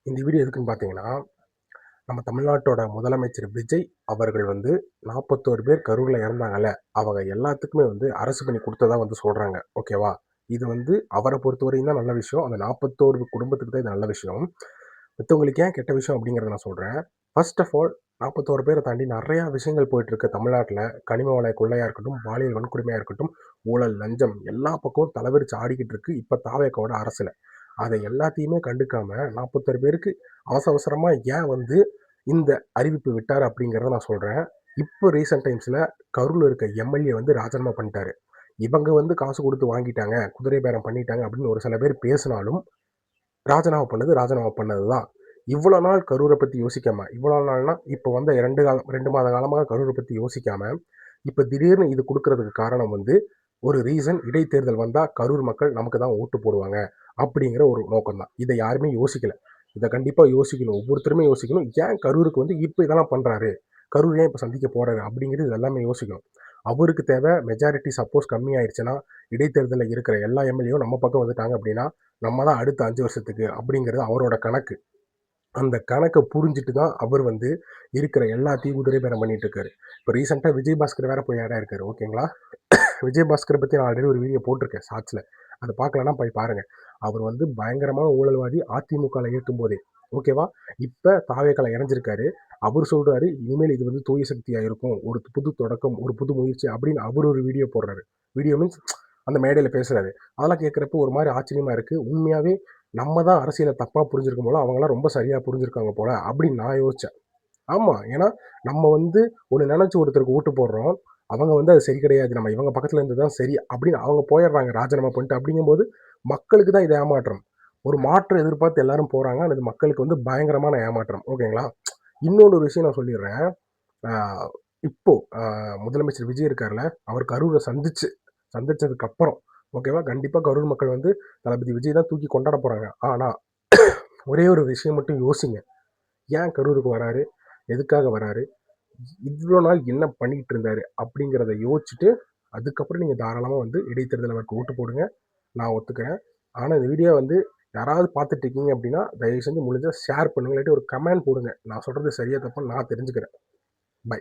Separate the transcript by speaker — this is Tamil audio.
Speaker 1: இந்த வீடியோ எதுக்குன்னு பார்த்தீங்கன்னா, நம்ம தமிழ்நாட்டோட முதலமைச்சர் விஜய் அவர்கள் வந்து 41 பேர் கரூர்ல இறந்தாங்கல்ல, அவங்க எல்லாத்துக்குமே வந்து அரசு பணி குடுத்ததா வந்து சொல்றாங்க. ஓகேவா? இது வந்து அவர பொறுத்தவரையும் தான் நல்ல விஷயம். அந்த 41 குடும்பத்துக்கு தான் இது நல்ல விஷயம். மித்தவங்களுக்கு ஏன் கெட்ட விஷயம் அப்படிங்கிறத நான் சொல்றேன். ஃபர்ஸ்ட் ஆஃப் ஆல் 41 பேர தாண்டி நெறையா விஷயங்கள் போயிட்டுருக்கு தமிழ்நாட்ல. கனிம வள கொள்ளையா இருக்கட்டும், பாலியல் வன்கொடுமையா இருக்கட்டும், ஊழல், லஞ்சம் எல்லா பக்கமும் தலைவிரிச்சு ஆடிக்கிட்டு இருக்கு. இப்ப தாவேக்காவோட அரசுல. அதை எல்லாத்தையுமே கண்டுக்காம 41 பேருக்கு அவசரமா ஏன் வந்து இந்த அறிவிப்பு விட்டார் அப்படிங்கிறத நான் சொல்றேன். இப்போ ரீசெண்ட் டைம்ஸ்ல கரூர்ல இருக்க எம்எல்ஏ வந்து ராஜினாமா பண்ணிட்டாரு. இவங்க வந்து காசு கொடுத்து வாங்கிட்டாங்க, குதிரை பேரம் பண்ணிட்டாங்க அப்படின்னு ஒரு சில பேர் பேசினாலும் ராஜினாமா பண்ணது தான். இவ்வளோ நாள் கரூரை பற்றி யோசிக்காம, இவ்வளோ நாள்னா இப்போ வந்த 2 மாத காலமாக கரூரை பற்றி யோசிக்காம, இப்போ திடீர்னு இது கொடுக்கறதுக்கு காரணம் வந்து ஒரு ரீசன், இடைத்தேர்தல் வந்தால் கரூர் மக்கள் நமக்கு தான் ஓட்டு போடுவாங்க அப்படிங்கிற ஒரு நோக்கம் தான். இதை யாருமே யோசிக்கல. இதை கண்டிப்பாக யோசிக்கணும், ஒவ்வொருத்தருமே யோசிக்கணும். ஏன் கரூருக்கு வந்து இப்போ இதெல்லாம் பண்ணுறாரு, கரூர் ஏன் இப்போ சந்திக்க போறாரு அப்படிங்கிறது இது எல்லாமே யோசிக்கணும். அவருக்கு தேவை மெஜாரிட்டி சப்போஸ் கம்மியாயிருச்சுன்னா, இடைத்தேர்தலில் இருக்கிற எல்லா எம்எல்ஏவும் நம்ம பக்கம் வந்துட்டாங்க அப்படின்னா நம்ம தான் அடுத்த 5 வருஷத்துக்கு அப்படிங்கிறது அவரோட கணக்கு. அந்த கணக்கை புரிஞ்சுட்டு தான் அவர் வந்து இருக்கிற எல்லாத்தையும் குதிரை பேரம் பண்ணிட்டு இருக்காரு. இப்போ ரீசெண்டாக விஜய் பாஸ்கர் வேற போய் இடம் இருக்காரு. ஓகேங்களா? விஜய் பாஸ்கரை பற்றி நான் ஆல்ரெடி ஒரு வீடியோ போட்டிருக்கேன் ஷார்ட்ஸில். அதை பார்க்கலன்னா போய் பாருங்க. அவர் வந்து பயங்கரமான ஊழல்வாதி அதிமுகவில் இருக்கும்போதே. ஓகேவா? இப்போ தாவேக்கால இணைஞ்சிருக்காரு. அவர் சொல்றாரு இனிமேல் இது வந்து தூய சக்தியாக இருக்கும், ஒரு புது தொடக்கம், ஒரு புது முயற்சி அப்படின்னு அவர் ஒரு வீடியோ போடுறாரு. வீடியோ மீன்ஸ் அந்த மேடையில் பேசுறாரு. அதெல்லாம் கேட்குறப்ப ஒரு மாதிரி ஆச்சரியமா இருக்கு. உண்மையாவே நம்ம தான் அரசியலை தப்பா புரிஞ்சிருக்கும் போல, அவங்களாம் ரொம்ப சரியா புரிஞ்சிருக்காங்க போல அப்படின்னு நான் யோசிச்சேன். ஆமா. ஏன்னா நம்ம வந்து ஒண்ணு நினைச்சு ஒருத்தருக்கு ஓட்டு போடுறோம். அவங்க வந்து அது சரி கிடையாது, நம்ம இவங்க பக்கத்துல இருந்து தான் சரி அப்படின்னு அவங்க போயிடுறாங்க ராஜினாமா பண்ணிட்டு. அப்படிங்கும்போது மக்களுக்கு தான் இது ஏமாற்றம். ஒரு மாற்றம் எதிர்பார்த்து எல்லாரும் போறாங்க. ஆனா இது மக்களுக்கு வந்து பயங்கரமான ஏமாற்றம். ஓகேங்களா? இன்னொரு விஷயம் நான் சொல்லிடுறேன். ஆஹ் இப்போ முதலமைச்சர் விஜய் இருக்கார்ல, அவர் கரூரை சந்திச்சதுக்கு அப்புறம் ஓகேவா, கண்டிப்பா கரூர் மக்கள் வந்து தளபதி விஜய் தான் தூக்கி கொண்டாட போறாங்க. ஆனா ஒரே ஒரு விஷயம் மட்டும் யோசிங்க. ஏன் கரூருக்கு வராரு, எதுக்காக வராரு, இவ்வளோ நாள் என்ன பண்ணிட்டு இருந்தாரு அப்படிங்கிறத யோசிச்சுட்டு அதுக்கப்புறம் நீங்க தாராளமா வந்து இடைத்தேர்தல் அவருக்கு ஓட்டு போடுங்க. நான் ஒத்துக்கிறேன். ஆனா இந்த வீடியோ வந்து யாராவது பார்த்துட்டு இருக்கீங்க அப்படின்னா தயவு செஞ்சு முடிஞ்சா ஷேர் பண்ணுங்க, இல்லாட்டி ஒரு கமெண்ட் போடுங்க. நான் சொல்றது சரியா தப்பான்னு நான் தெரிஞ்சுக்கிறேன். பை.